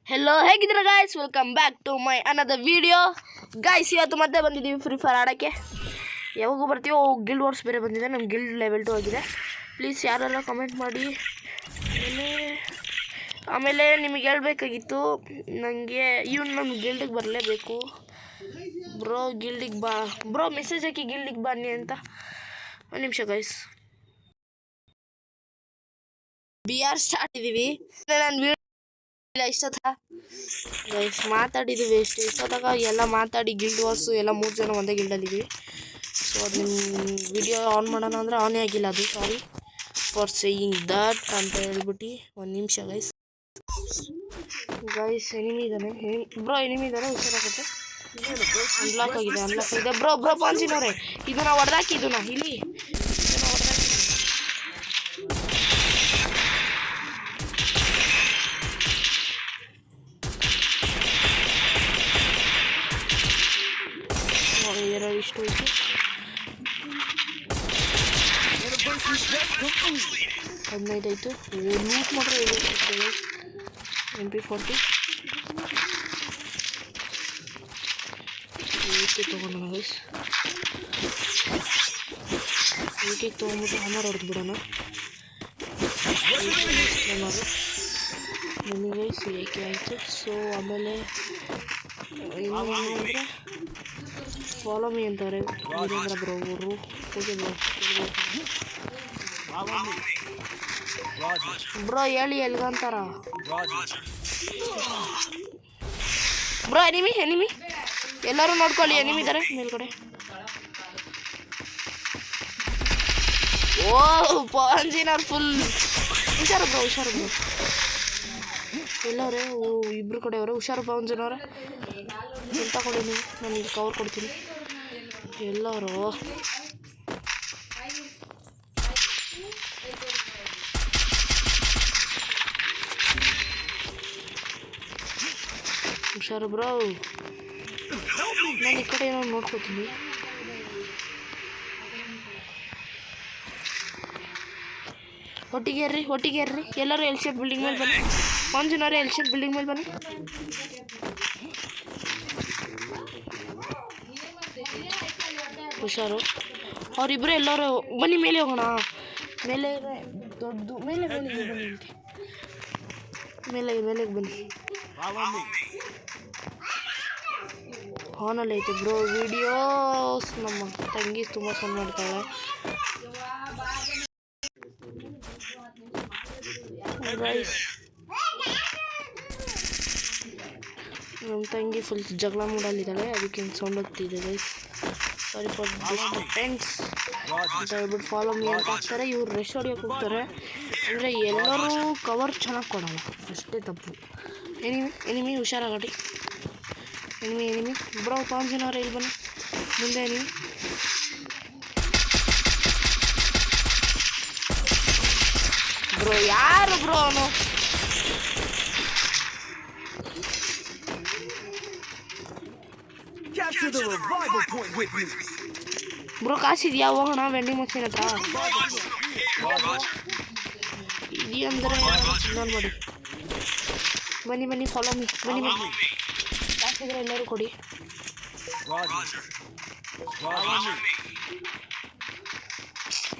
Hello, ಹೇಗಿದ್ದೀರಾ guys? Welcome back to my another video. Guys, ಇವತ್ತು ಮತ್ತೆ ಬಂದಿದ್ದೀವಿ ಫ್ರೀ ಫೈರ್ ಆಡೋಕ್ಕೆ. ಯಾವಾಗೂ ಬರ್ತೀವೋ ಗಿಲ್ಡ್ ವಾರ್ಸ್ ಬೇರೆ ಬಂದಿದೆ. ನಮ್ಮ ಗಿಲ್ಡ್ ಲೆವೆಲ್ 2 ಆಗಿದೆ. ಪ್ಲೀಸ್ ಯಾರೆಲ್ಲ ಕಮೆಂಟ್ ಮಾಡಿ. ಆಮೇಲೆ ನಿಮಗೆ ಹೇಳಬೇಕಾಗಿತ್ತು, ನನಗೆ ಇವನು ನಮ್ಮ ಗಿಲ್ಡಿಗೆ ಬರಲೇಬೇಕು ಬ್ರೋ. ಗಿಲ್ಡಿಗೆ ಬಾ ಬ್ರೋ, ಮೆಸೇಜ್ ಹಾಕಿ ಗಿಲ್ಡಿಗೆ ಬನ್ನಿ ಅಂತ. ಒಂದು ನಿಮಿಷ ಗಾಯ್ಸ್, BR ಸ್ಟಾರ್ಟ್ ಇದ್ದೀವಿ. ನಾನು ವಿಡಿಯೋ ಗೈಸ್ ಮಾತಾಡಿದ್ದೀವಿ ಇಷ್ಟೊತ್ತಾಗ ಎಲ್ಲ ಮಾತಾಡಿ ಗಿಲ್ಡ್ ವಾರ್ಸು ಎಲ್ಲ 3 ಜನ ಒಂದೇ ಗಿಲ್ಡಲ್ಲಿದ್ದೀವಿ. ಸೊ ಅದು ವಿಡಿಯೋ ಆನ್ ಮಾಡೋಣ ಅಂದರೆ ಆನೇ ಆಗಿಲ್ಲ ಅದು. ಸಾರಿ ಫಾರ್ ಸೇಯಿಂಗ್ ದಟ್ ಅಂತ ಹೇಳ್ಬಿಟ್ಟು. ಒಂದು ನಿಮಿಷ ಗೈಸ್. ಎನಿಮಿ ಇದ್ದಾನೆ ಬ್ರೋ, ಎನಿಮಿ ಇದ್ದಾನೆ, ಹುಷಾರಾಗುತ್ತೆ. ಅನ್ಲಾಕ್ ಆಗಿದೆ ಬ್ರೋ. ಪಾಂಚಿನವ್ರೆ, ಇದನ್ನ ಹೊಡೆದಾಕಿ, ಇದನ್ನ ಇಲ್ಲಿ ಇಷ್ಟು ಐತಿ. ಹದಿನೈದು ಆಯಿತು. ಲೂಟ್ ಮಾತ್ರ MP40 ತೊಗೊಂಡೋಣ ಗೈಸ್. ಏಕೆ ತೊಗೊಂಡ್ಬಿಟ್ಟು ಹಮರ್ ಹೊಡೆದು ಬಿಡೋಣ. ಬನ್ನಿ ಗೈಸ್, ಏಕೆ ಆಯಿತು. ಸೊ ಆಮೇಲೆ ಅಂದರೆ ಫಾಲೋ ಮೀ ಅಂತಾರೆ ವೀರೇಂದ್ರ ಬ್ರೋ ಅವರು. ಓಕೆ ಬ್ರೋ ಹೇಳಿ ಎಲ್ಗಂತಾರ ಬ್ರೋ. ಎನಿಮಿ ಎಲ್ಲರೂ ನೋಡ್ಕೊಳ್ಳಿ, ಎನಿಮಿ ಇದ್ದಾರೆ ಮೇಲ್ಗಡೆ. ಓ ಪಾಂಜಿನವ್ರು ಫುಲ್ ಹುಷಾರು ಬ್ರೋ. ಎಲ್ಲವ್ರೆ? ಓ ಇಬ್ರು ಕಡೆ ಅವರೇ. ಹುಷಾರು ಪಾಂಜಿನವ್ರೆ. ಎಂತ ಕೊಡಿ ನೀವು, ನಾನು ಇಲ್ಲಿ ಕವರ್ ಕೊಡ್ತೀನಿ. ಎಲ್ಲರೂ ಹುಷಾರು ಬ್ರೋ. ನಾನು ಈ ಕಡೆ ಏನೋ ನೋಡ್ಕೊತೀನಿ. ಒಟ್ಟಿಗೆ ಇರ್ರಿ ಎಲ್ಲರೂ ಎಲ್ ಶೇಪ್ ಬಿಲ್ಡಿಂಗ್ ಮೇಲೆ ಬನ್ನಿ. ಮಂಜುನವರೇ ಎಲ್ ಶೇಪ್ ಬಿಲ್ಡಿಂಗ್ ಮೇಲೆ ಬನ್ನಿ. ಹುಷಾರು. ಅವರಿಬ್ಬರು ಎಲ್ಲರೂ ಬನ್ನಿ, ಮೇಲೆ ಹೋಗೋಣ. ಮೇಲೆ ದೊಡ್ಡದು ಮೇಲೆ ಬನ್ನಿ ಮೇಲೆಗೆ ಬನ್ನಿ. ಆನಲ್ಲಿ ಐತೆ ಬ್ರೋ ವಿಡಿಯೋಸ್. ನಮ್ಮ ತಂಗಿ ತುಂಬ ಸಣ್ಣ ಮಾಡ್ತಾಳೆ ಗೈಸ್. ನಮ್ಮ ತಂಗಿ ಫುಲ್ ಜಗಳ ಮೂಡಲ್ಲಿದ್ದಾಳೆ, ಅದಕ್ಕೆ ಸೌಂಡ್ ಹೋಗ್ತಿದೆ ಗೈಸ್. ಸಾರಿ ಫಾರ್ ಡಿಸ್ಟರ್ಬೆನ್ಸ್ ಅಂತ ಹೇಳ್ಬಿಟ್ಟು ಫಾಲೋ ಮೀ ಅಂತ ಹಾಕ್ತಾರೆ. ಇವ್ರು ರೆಸ್ಟ್ ಹೊಡಿಯೋಕೆ ಹೋಗ್ತಾರೆ. ಅಂದರೆ ಎಲ್ಲರೂ ಕವರ್ ಚೆನ್ನಾಗಿ ಕೊಡೋಲ್ಲ, ಅಷ್ಟೇ ತಪ್ಪು. ಎನಿಮಿ ಹುಷಾರಾಗಡಿ. Enemy bro. ಪಾಂಜಿನವ್ರೆ ಇಲ್ಲಿ ಬನ್ನಿ, ಮುಂದೆ ಎನಿಮಿ. ಬ್ರೋ ಯಾರು ಬ್ರೋ ಅವನು? ಬ್ರೋ ಕಾಸಿದ್ಯಾ? ಹೋಗೋಣ ವೆಂಡಿಂಗ್ ಮಷೀನ್ ಹತ್ರ. ಇದೆಯಾ ಅಂದರೆ ನಾನು ಮಾಡಿ. ಬನ್ನಿ ಫಾಲೋ ಮೀ. ಬನ್ನಿ ಕಾಸಿದ್ರೆ ಎಲ್ಲರೂ ಕೊಡಿ.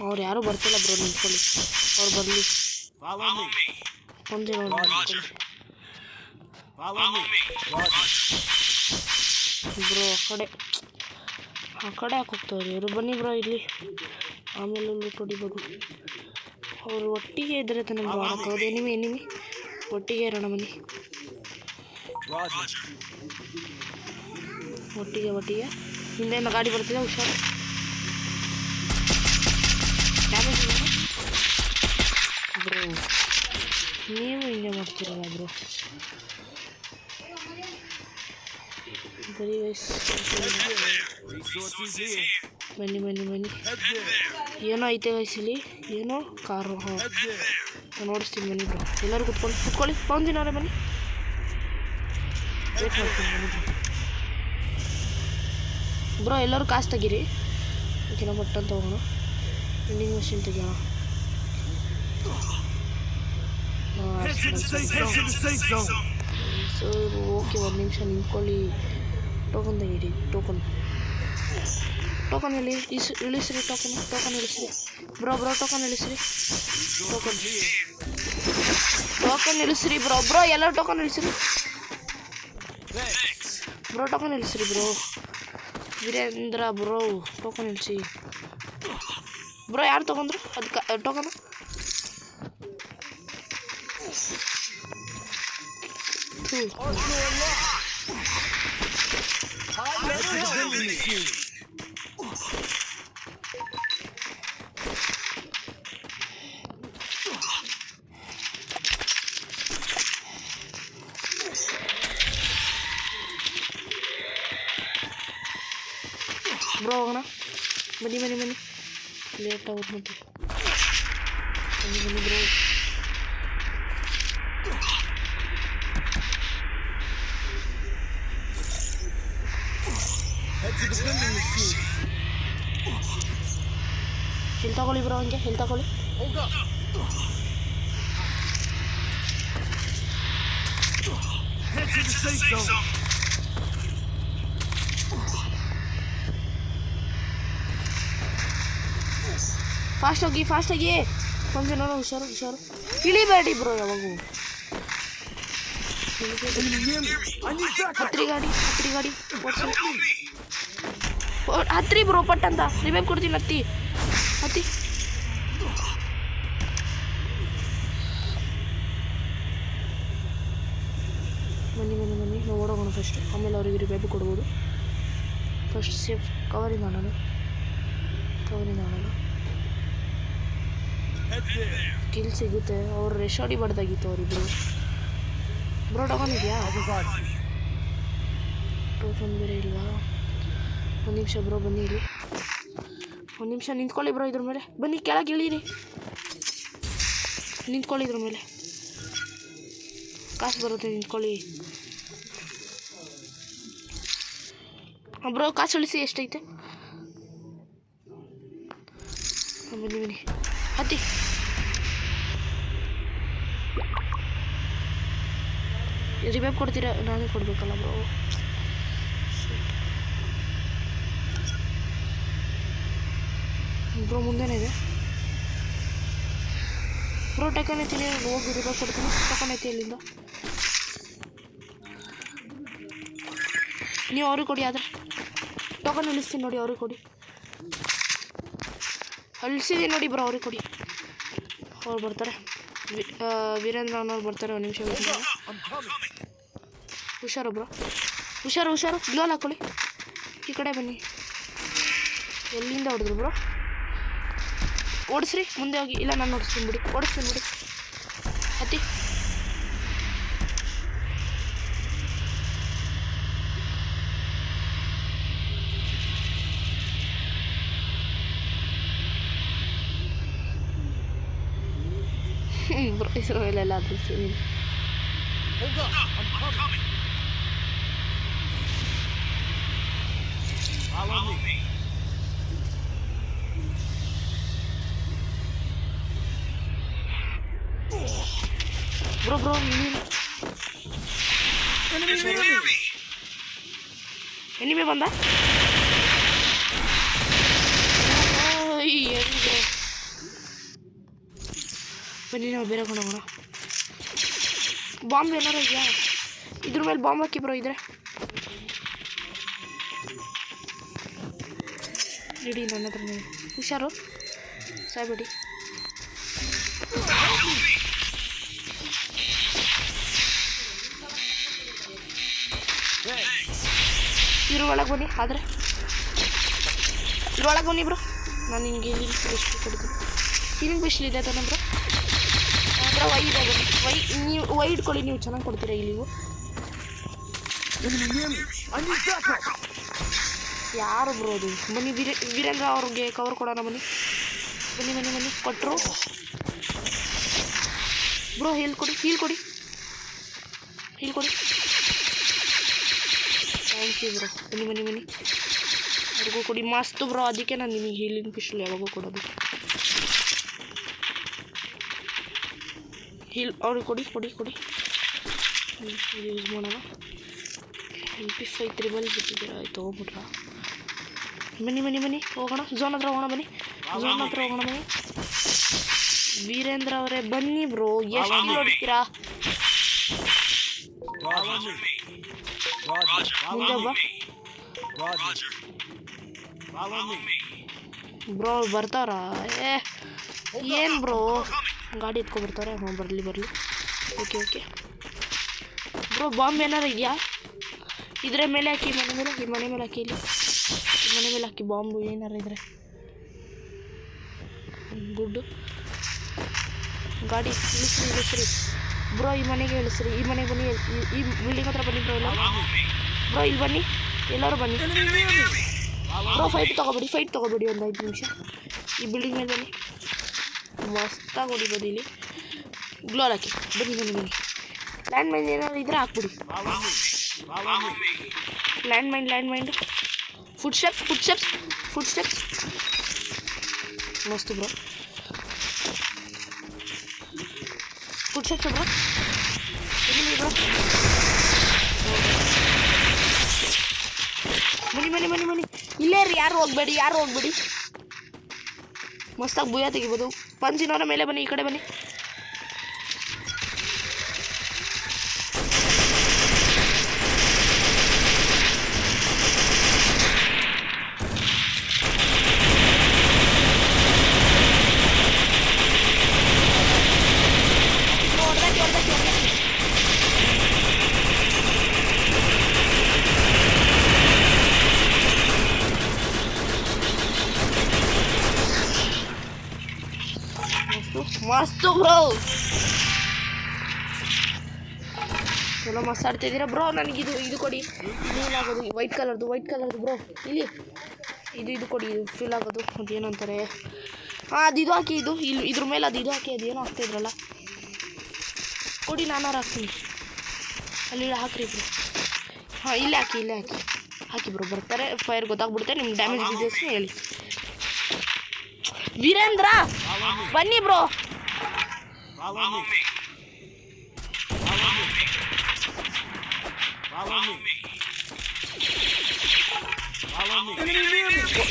ಅವ್ರು ಯಾರೂ ಬರ್ತಿಲ್ಲ ಬ್ರೋ, ನಿಂತ್ಕೊಳ್ಳಿ. ಅವ್ರು ಬರಲಿ. ಒಂದೇ ನೋಡಿ ಬ್ರೋ. ಆ ಕಡೆ ಯಾಕೆ ಹೋಗ್ತವ್ರಿ ಇವರು? ಬನ್ನಿ ಬ್ರೋ ಇಲ್ಲಿ. ಆಮೇಲೆ ಲೂಟ್ ಹೊಡಿಬೋದು. ಅವರು ಒಟ್ಟಿಗೆ ಇದ್ರೆ ತಾನೇ ಬ್ರೋ ಆಗೋದು. ಎನಿಮಿ ಒಟ್ಟಿಗೆ ಇರೋಣ ಬನ್ನಿ. ಒಟ್ಟಿಗೆ ಹಿಂದೆಯಿಂದ ಗಾಡಿ ಬರ್ತಿದೆ, ಹುಷಾರು. Damage bro. ನೀವು ಹಿಂಗೆ ಮಾಡ್ತೀರಲ್ಲ ಬ್ರೋ. ಬನ್ನಿ. ಏನೋ ಐತೆ ಗೈಸ್ ಇಲ್ಲಿ, ಏನೋ ಕಾರು. ನಾನು ಓಡಿಸ್ತೀನಿ ಬನ್ನಿ ಬ್ರೋ. ಎಲ್ಲರೂ ಕುತ್ಕೊಳ್ಳಿ. ಪಾಂಜಿನವರೇ ಬನ್ನಿ. ವೇಟ್ ಮಾಡ್ತೀನಿ ಬನ್ನಿ ಬ್ರೋ. ಎಲ್ಲರೂ ಕಾಸು ತೆಗೀರಿ. ಓಕೆನಾ? ಬಟ್ಟನ್ ತೊಗೋಣ. ವೆಂಡಿಂಗ್ ಮಷೀನ್ ತೆಗಿಯೋಣ. ಸೊ ಓಕೆ, ಒಂದು ನಿಮಿಷ ನಿಂತ್ಕೊಳ್ಳಿ. ಟೋಕನ್ ತೆಗೀರಿ. ಟೋಕನ್ ಎಲ್ಲಿ ಇಳಿಸ್ರಿ. ಟೋಕನ್ ಇಳಿಸ್ರಿ ಬ್ರೋ. ಟೋಕನ್ ಇಳಿಸ್ರಿ. ಟೋಕನ್ ಇಳಿಸ್ರಿ ಬ್ರೋ. ಎಲ್ಲ ಟೋಕನ್ ಇಳಿಸ್ರಿ ಬ್ರೋ. ಟೋಕನ್ ಇಳಿಸ್ರಿ ಬ್ರೋ. ವೀರೇಂದ್ರ ಬ್ರೋ, ಟೋಕನ್ ಇಳಿಸಿ ಬ್ರೋ. ಯಾರು ತೊಗೊಂಡ್ರು ಅದಕ್ಕೆ ಟೋಕನ್? ಬ್ರೋ ಹೋಗೋಣ. ಬನ್ನಿ ಲೇಟ್ ಆಗುತ್ತೆ ಮತ್ತೆ. ಬನ್ನಿ ಬ್ರೋ. ಹೆಲ್ ತಗೊಳ್ಳಿ ಬ್ರೋ. ಹಂಗೆ ಹೆಲ್ ತಗೊಳ್ಳಿ. ಫಾಸ್ಟ್ ಹೋಗಿ. ಕೊಂಚ ನೋಡು. ಹುಷಾರು. ಇಳಿಬೇಡಿ ಬ್ರೋ ಯಾವಾಗೂ. ಹತ್ರಿ ಗಾಡಿ ಹತ್ರಿ ಬ್ರೋ. ಪಟ್ ಅಂತ ರಿವೈವ್ ಕೊಡ್ತೀನಿ. ಹತ್ತಿ. ಬನ್ನಿ ನಾವು ಓಡೋಗೋಣ ಫಸ್ಟ್. ಆಮೇಲೆ ಅವ್ರಿಗೆ ರಿವೈವ್ ಕೊಡ್ಬೋದು. ಫಸ್ಟ್ ಸೇಫ್ ಕವರಿಂದ ಆಡೋಣ. ಕಿಲ್ ಸಿಗುತ್ತೆ. ಅವ್ರು ರೆಶಾಡಿ ಬಡ್ದಾಗಿತ್ತು ಅವರಿಬ್ರು. ಬ್ರೋ ಟೋಕನ್ ಇದೆಯಾ? ಟೋಕನ್ ಬೇರೆ ಇಲ್ವಾ? ಒಂದು ನಿಮಿಷ ಬ್ರೋ. ಬನ್ನಿ ಇಲ್ಲಿ. ಒಂದು ನಿಮಿಷ ನಿಂತ್ಕೊಳ್ಳಿ ಬ್ರೋ. ಇದ್ರ ಮೇಲೆ ಬನ್ನಿ. ಕೆಳಗೆ ಇಳೀರಿ. ನಿಂತ್ಕೊಳ್ಳಿ ಇದ್ರ ಮೇಲೆ. ಕಾಸು ಬರುತ್ತೆ. ನಿಂತ್ಕೊಳ್ಳಿ ಬ್ರೋ. ಕಾಸು ಉಳಿಸಿ. ಎಷ್ಟೈತೆ? ಬನ್ನಿ ಹತ್ತಿ. ರಿವೈವ್ ಕೊಡ್ತೀರಾ? ನಾನೇ ಕೊಡಬೇಕಲ್ಲ ಬ್ರೋ. ಬ್ರೋ ಮುಂದೆನೇ ಇದೆ ಬ್ರೋ. ಟೋಕನ್ ಐತೀನಿ. ಹೋಗಿ ರಿವೈವ್ ಕೊಡ್ತೀನಿ. ಟೋಕನ್ ಐತಿ ಅಲ್ಲಿಂದ. ನೀವು ಅವ್ರಿಗೆ ಕೊಡಿ. ಆದರೆ ಟೋಕನ್ ಇಳಿಸ್ತೀನಿ ನೋಡಿ. ಅವ್ರಿಗೆ ಕೊಡಿ. ಅಳಿಸಿದೆ ನೋಡಿ ಬ್ರೋ. ಅವ್ರಿಗೆ ಕೊಡಿ. ಅವ್ರು ಬರ್ತಾರೆ. ವೀರೇಂದ್ರ ಅನ್ನೋರು ಬರ್ತಾರೆ. ಒಂದು ನಿಮಿಷ ವೇಟ್ ಮಾಡಿ. ಹುಷಾರು ಬ್ರೋ. ಹುಷಾರು. ಗ್ಲೋಲ್ ಹಾಕೊಳ್ಳಿ. ಈ ಕಡೆ ಬನ್ನಿ. ಎಲ್ಲಿಂದ ಹೊಡೆದ್ರು ಬ್ರೋ? ಓಡಿಸ್ರಿ. ಮುಂದೆ ಹೋಗಿ. ಇಲ್ಲ ನಾನು ಓಡಿಸ್ತೀನಿ ಬಿಡಿ. ಹತ್ತಿ. ಬ್ರೋ ಹೆಸರು ಮೇಲೆಲ್ಲ ಅದು ಸೀನ್. ಬ್ರೋ ಎನಿಮೆ ಬಂದ. ಬನ್ನಿ ನಾವು ಬೇರೆ ಕೊಂಡೋಗೋಣ. ಬಾಂಬ್ ಏನಾರು ಇದೆಯಾ? ಇದ್ರ ಮೇಲೆ ಬಾಂಬ್ ಹಾಕಿ ಬ್ರೋ. ಇದ್ರೆ ಇಡೀ ನನ್ನ ಹತ್ರ. ಹುಷಾರು. ಸಾಯ್ಬೇಡಿ. ಇದ್ರ ಒಳಗೆ ಬನ್ನಿ. ಆದರೆ ಇದ್ರೊಳಗೆ ಬನ್ನಿ ಬ್ರೋ. ನಾನು ನಿಮಗೆ ಹೀಲಿಂಗ್ ಪೆಸ್ಟ್ ಕೊಡ್ತೀನಿ. ಹೀಲಿಂಗ್ ಪೆಸ್ಟ್ ಇದೆ ತಾನೆ ಬ್ರೋ? ಹತ್ರ ವೈ ಇದೆ. ಬನ್ನಿ. ನೀವು ವೈ ಇಟ್ಕೊಳ್ಳಿ. ನೀವು ಚೆನ್ನಾಗಿ ಕೊಡ್ತೀರಾ ಇಲ್ಲಿಗೂ. ಯಾರು ಬ್ರೋ ಅದು? ಬನ್ನಿ ವೀರೇಂದ್ರ ಅವ್ರಿಗೆ ಕವರ್ ಕೊಡೋಣ. ಬನ್ನಿ ಕೊಟ್ಟರು ಬ್ರೋ. ಹೀಲ್ ಕೊಡಿ. Thank you bro. ಬನ್ನಿ ಅವ್ರಿಗೂ ಕೊಡಿ. ಮಸ್ತ್ ಬ್ರೋ. ಅದಕ್ಕೆ ನಾನು ನಿಮಗೆ ಹೀಲಿಂಗ್ ಪಿಸ್ಟಲ್ ಯಾವಾಗೂ ಕೊಡೋದು. ಹೀಲ್ ಅವ್ರಿಗೆ ಕೊಡಿ. ಇದು ಯೂಸ್ ಮಾಡೋಣ. MP5 ತ್ರಿಬಲ್ ಬಿಟ್ಟಿದ್ದೀರಾ, ಆಯ್ತು ಹೋಗ್ಬಿಟ್ರ. ಬನ್ನಿ ಹೋಗೋಣ, ಝೋನ್ ಹತ್ರ ಹೋಗೋಣ, ಬನ್ನಿ ವೀರೇಂದ್ರ ಅವರೇ ಬನ್ನಿ ಬ್ರೋ, ಎಷ್ಟು ನೋಡ್ತೀರಾ? ಮುಂದೆ ಬಾ ಬ್ರೋ, ಬರ್ತಾವ್ರ? ಏನು ಬ್ರೋ ಗಾಡಿ ಎತ್ಕೊಬರ್ತಾರೆ? ಹ್ಞೂ ಬರಲಿ. ಓಕೆ ಬ್ರೋ, ಬಾಂಬ್ ಏನಾರು ಇದೆಯಾ? ಇದ್ರ ಮೇಲೆ ಹಾಕಿ, ಈ ಮನೆ ಮೇಲೆ ಹಾಕಿ, ಇಲ್ಲಿ ಈ ಮನೆ ಮೇಲೆ ಹಾಕಿ ಬಾಂಬು ಏನಾರು ಇದ್ರೆ. ಗುಡ್ಡು ಗಾಡಿ ಇಳಿಸ್ರಿ ಬ್ರೋ, ಈ ಮನೆಗೆ ಇಳಿಸ್ರಿ, ಈ ಮನೆಗೆ ಬನ್ನಿ, ಈ ಬಿಲ್ಡಿಂಗ್ ಹತ್ರ ಬನ್ನಿ ಬ್ರೋ. ಬ್ರೋ ಇಲ್ಲಿ ಬನ್ನಿ, ಎಲ್ಲರೂ ಬನ್ನಿ ಬ್ರೋ. ಫೈಟ್ ತಗೋಬೇಡಿ ಒಂದು 5 ನಿಮಿಷ. ಈ ಬಿಲ್ಡಿಂಗ್ ಮೇಲೆ ಬನ್ನಿ, ಮಸ್ತಾಗಿ ಹೊಡಿಬೋದು ಇಲ್ಲಿ. ಗ್ಲೋಲ್ ಹಾಕಿ ಬನ್ನಿ. ಲ್ಯಾಂಡ್ ಮೈನ್ ಏನಾದ್ರು ಇದ್ರೆ ಹಾಕ್ಬಿಡಿ. ಲ್ಯಾಂಡ್ ಮೈನ್ ಫುಡ್ ಸ್ಟೆಪ್ಸ್ ಮಸ್ತು ಬ್ರೋ. ಫುಡ್ ಸ್ಟೆಪ್ಸ್ ಬ್ರೋ, ಬನ್ನಿ. ಇಲ್ಲೇ ರೀ, ಯಾರು ಹೋಗ್ಬೇಡಿ. ಮಸ್ತಾಗಿ ಭೂಯ ತೆಗಿಬೋದು. ಪಂಚಿನವರ ಮೇಲೆ ಬನ್ನಿ, ಈ ಕಡೆ ಬನ್ನಿ. ಮಸ್ತು ಬ್ರೋ, ಚಲೋ ಮಸ್ತ್ ಆಡ್ತಿದ್ದೀರಾ ಬ್ರೋ. ನನಗಿದು ಕೊಡಿ, ಫೀಲ್ ಆಗೋದು ವೈಟ್ ಕಲರ್ದು ಬ್ರೋ. ಇಲ್ಲಿ ಇದು ಕೊಡಿ, ಇದು ಫೀಲ್ ಆಗೋದು. ಅದೇನಂತಾರೆ, ಅದು ಇದು ಹಾಕಿ, ಇದ್ರ ಮೇಲೆ ಇದು ಹಾಕಿ, ಅದೇನೋ ಹಾಕ್ತಾಯಿದ್ರಲ್ಲ, ಕೊಡಿ, ನಾನಾರು ಹಾಕ್ತೀನಿ. ಅಲ್ಲಿ ಹಾಕ್ರಿ ಬ್ರೋ. ಹಾಂ, ಇಲ್ಲೇ ಹಾಕಿ ಬ್ರೋ. ಬರ್ತಾರೆ, ಫೈರ್ ಗೊತ್ತಾಗ್ಬಿಡುತ್ತೆ, ನಿಮ್ಗೆ ಡ್ಯಾಮೇಜ್ ಬಿದ್ದಷ್ಟು ಹೇಳಿ. ವೀರೇಂದ್ರ ಬನ್ನಿ ಬ್ರೋ.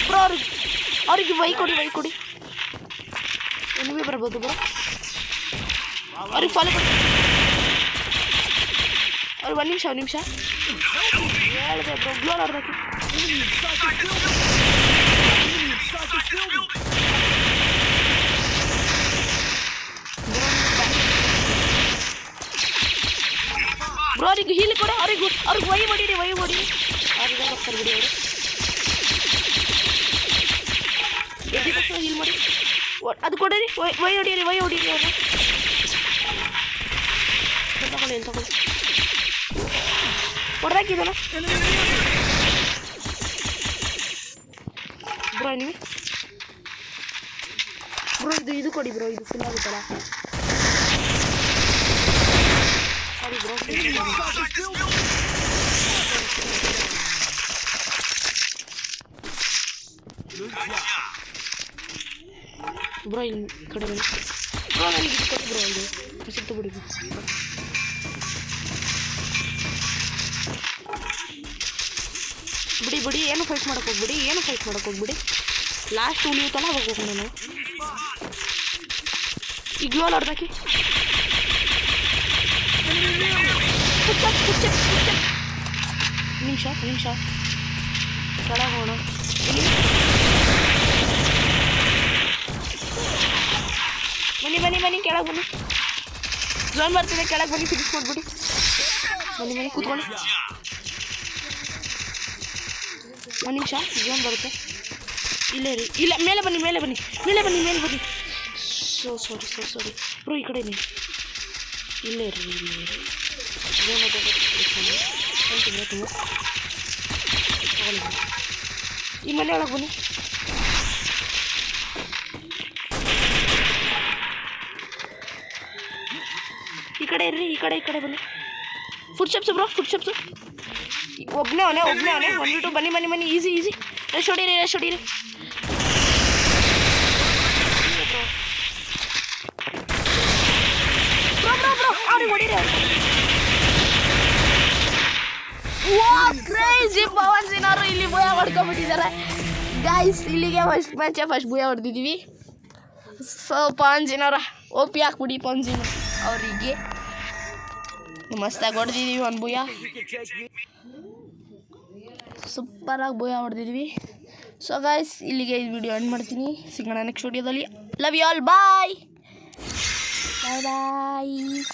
ಬ್ರೋ, ಅವ್ರಿಗೆ ವೈ ಕೊಡಿ. ಎನಿಮಿ ಬರ್ಬೋದು ಬ್ರೋ, ಅವ್ರಿಗೆ ಫಾಲೋ ಕೊಡಿ. ಅವ್ರು ಒಂದು ನಿಮಿಷ ಹೇಳಿದೆ ಬ್ರೋ. ಗ್ಲೋರ್ ಅವ್ರದಕ್ಕೆ ಬ್ರೋ, ಅವ್ರಿಗೆ ಹೀಲ್ ಕೊಡ, ಅವ್ರಿಗೆ ವೈ ಹೊಡೀರಿ. ಅವ್ರಿಗೆ ಬರ್ತಾರೆ ಬಿಡಿ. ಅವರು ಎದ್ದ ತಕ್ಷಣ ಹೀಲ್ ಮಾಡಿ, ಅದು ಕೊಡಿರಿ. ವೈ ಹೊಡೀರಿ ಅವ್ರನ್ನ. ತಗೊಳ್ಳಿ ಹೊಡೆದಾಕಿದ್ದಾನ ಬ್ರೋ. ನೀವು ಬ್ರೋ, ಇದು ಕೊಡಿ ಬ್ರೋ, ಇದು ಫುಲ್ ಆಗುತ್ತಲ್ಲ. ಸಾರಿ ಬ್ರೋ, ಬ್ರೋ ಇಲ್ಲಿ ಕಡೆ ಬನ್ನಿ ಬ್ರೋ. ನನಗೆ ಇದು ಕೊಡಿ ಬ್ರೋ, ಇದು ಸುತ್ತು ಬಿಡಿ. ಬಿಡಿ, ಏನು ಫೈಟ್ ಮಾಡಕ್ಕೆ ಹೋಗ್ಬಿಡಿ. ಲಾಸ್ಟ್ ಉಳಿಯುತ್ತಲ್ಲ, ಅವಾಗ ಹೋಗೋಣ ನಾವು. ಈಗ ಗ್ಲೋಲ್ ಹೊಡೆದಾಕಿ. ನಿಮಿಷ ಕೆಳಗೆ ಹೋಗೋಣ. ಬನ್ನಿ ಕೆಳಗೆ ಬನ್ನಿ. ಝೋನ್ ಬರ್ತಿದೆ, ಕೆಳಗೆ ಬನ್ನಿ, ಫಿನಿಶ್ ಮಾಡ್ಬಿಡಿ. ಬನ್ನಿ ಕೂತ್ಕೊಳ್ಳಿ. ಒಂದು ನಿಮಿಷ, ಝೋನ್ ಬರುತ್ತೆ. ಇಲ್ಲೇ ರೀ, ಇಲ್ಲ ಮೇಲೆ ಬನ್ನಿ. ಸೋ ಸಾರಿ ಬ್ರೋ, ಈ ಕಡೆ ಇಲ್ಲೇ ರೀ. ಝೋನ್ ತುಂಬ ಈ ಮನೆ ಒಳಗೆ ಬನ್ನಿ. ಈ ಕಡೆ ಇರ್ರಿ, ಈ ಕಡೆ ಬನ್ನಿ. ಫುಡ್ ಸ್ಟೆಪ್ಸ್ ಬ್ರೋ, ಒಬ್ಬನೇ ಅವನೇ 1v2. ಬನ್ನಿ, ಈಸಿ. ರೆಶ್ ಹೊಡೀರಿ. ಬ್ರೋ, ಅವ್ರಿಗೆ ಹೊಡೀರಿ. ಪವನ್ ಸಿನವರು ಇಲ್ಲಿ ಭೂಯ ಹೊಡ್ಕೊಂಡ್ಬಿಟ್ಟಿದ್ದಾರೆ ಗೈಸ್. ಇಲ್ಲಿಗೆ ಫಸ್ಟ್ ಭೂಯ ಹೊಡೆದಿದ್ದೀವಿ. ಸೊ ಪವನ್ ಸಿನವರ OP ಹಾಕ್ಬಿಡಿ ಪವನ್ ಸಿನ್ ಅವರಿಗೆ. ಮಸ್ತಾಗಿ ಹೊಡೆದಿದ್ದೀವಿ ಒಂದು ಭೂಯ, ಸೂಪರಾಗಿ ಭೂಯ ಹೊಡೆದಿದ್ವಿ. ಸೊ ಗೈಸ್ ಇಲ್ಲಿಗೆ ಈ ವಿಡಿಯೋ ಎಂಡ್ ಮಾಡ್ತೀನಿ. ಸಿಗೋಣ ನೆಕ್ಸ್ಟ್ ವಿಡಿಯೋದಲ್ಲಿ. Love you all, bye bye.